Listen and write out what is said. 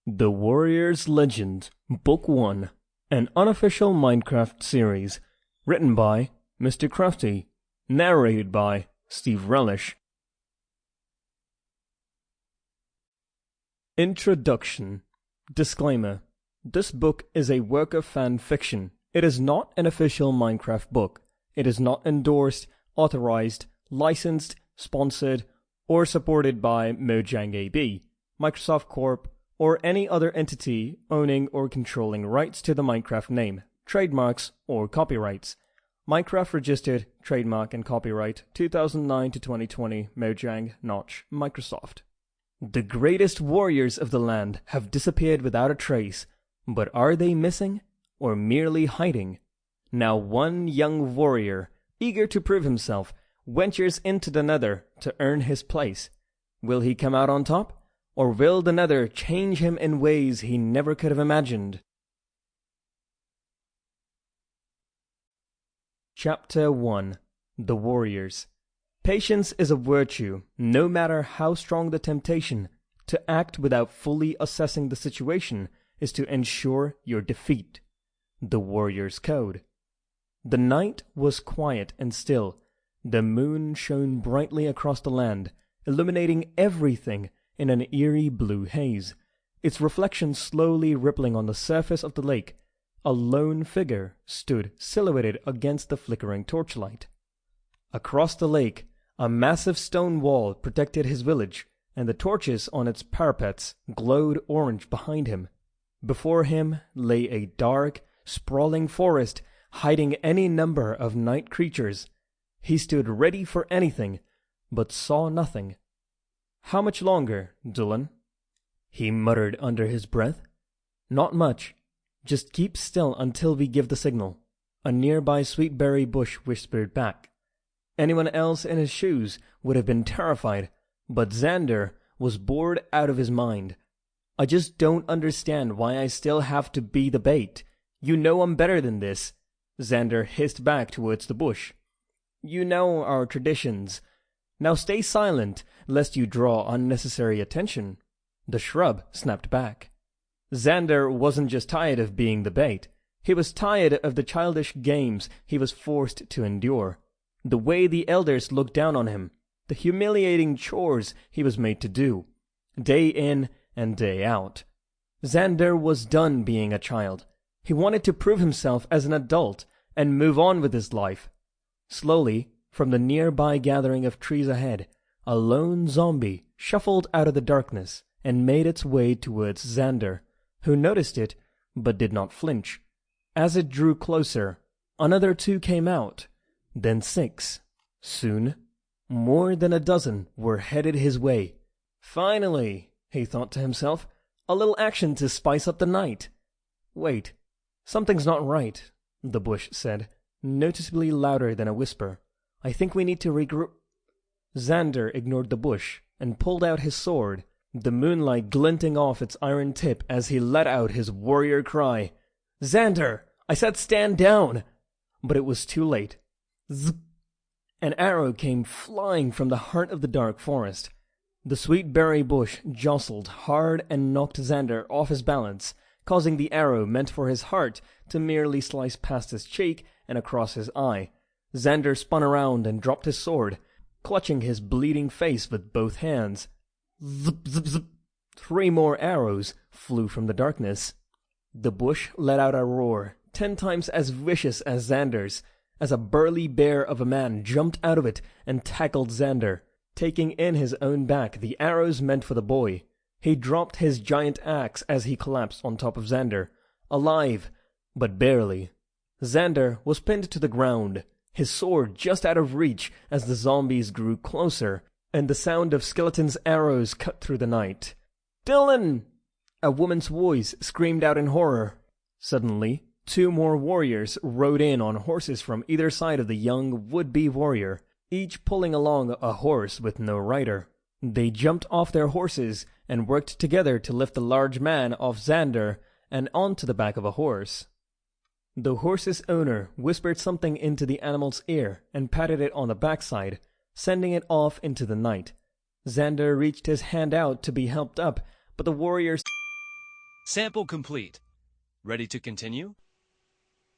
The Warrior's Legend, Book 1, an unofficial Minecraft series, written by Mr. Crafty, narrated by Steve Relish. Introduction. Disclaimer. This book is a work of fan fiction. It is not an official Minecraft book. It is not endorsed, authorized, licensed, sponsored, or supported by Mojang AB, Microsoft Corp., or any other entity owning or controlling rights to the Minecraft name, trademarks, or copyrights. Minecraft registered, trademark, and copyright 2009 to 2020 Mojang, Notch, Microsoft. The greatest warriors of the land have disappeared without a trace, but are they missing or merely hiding? Now one young warrior, eager to prove himself, ventures into the nether to earn his place. Will he come out on top? Or will the nether change him in ways he never could have imagined? Chapter 1. The Warriors. Patience is a virtue, no matter how strong the temptation. To act without fully assessing the situation is to ensure your defeat. The Warrior's Code. The night was quiet and still. The moon shone brightly across the land, illuminating everything in an eerie blue haze, its reflection slowly rippling on the surface of the lake. A lone figure stood silhouetted against the flickering torchlight. Across the lake, a massive stone wall protected his village, and the torches on its parapets glowed orange behind him. Before him lay a dark, sprawling forest, hiding any number of night creatures. He stood ready for anything, but saw nothing. "How much longer, Dylan?" he muttered under his breath. "Not much. Just keep still until we give the signal," a nearby sweetberry bush whispered back. Anyone else in his shoes would have been terrified, but Xander was bored out of his mind. "I just don't understand why I still have to be the bait. You know I'm better than this," Xander hissed back towards the bush. "You know our traditions. Now stay silent, lest you draw unnecessary attention," the shrub snapped back. Xander wasn't just tired of being the bait. He was tired of the childish games he was forced to endure, the way the elders looked down on him, the humiliating chores he was made to do, day in and day out. Xander was done being a child. He wanted to prove himself as an adult and move on with his life. Slowly, from the nearby gathering of trees ahead, a lone zombie shuffled out of the darkness and made its way towards Xander, who noticed it but did not flinch. As it drew closer, another 2 came out, then 6. Soon, more than a dozen were headed his way. "Finally," he thought to himself, "a little action to spice up the night." "Wait, something's not right," the bush said, noticeably louder than a whisper. "I think we need to regroup." Xander ignored the bush and pulled out his sword, the moonlight glinting off its iron tip as he let out his warrior cry. "Xander, I said stand down!" But it was too late. Zip! An arrow came flying from the heart of the dark forest. The sweetberry bush jostled hard and knocked Xander off his balance, causing the arrow meant for his heart to merely slice past his cheek and across his eye. Xander spun around and dropped his sword, clutching his bleeding face with both hands. Zip, zip, zip. 3 more arrows flew from the darkness. The bush let out a roar, 10 times as vicious as Xander's, as a burly bear of a man jumped out of it and tackled Xander, taking in his own back the arrows meant for the boy. He dropped his giant axe as he collapsed on top of Xander, alive, but barely. Xander was pinned to the ground, his sword just out of reach as the zombies grew closer, and the sound of skeletons' arrows cut through the night. "Dylan!" a woman's voice screamed out in horror. Suddenly, 2 more warriors rode in on horses from either side of the young would-be warrior, each pulling along a horse with no rider. They jumped off their horses and worked together to lift the large man off Xander and onto the back of a horse. The horse's owner whispered something into the animal's ear and patted it on the backside, sending it off into the night. Xander reached his hand out to be helped up, but the warriors Sample complete. Ready to continue?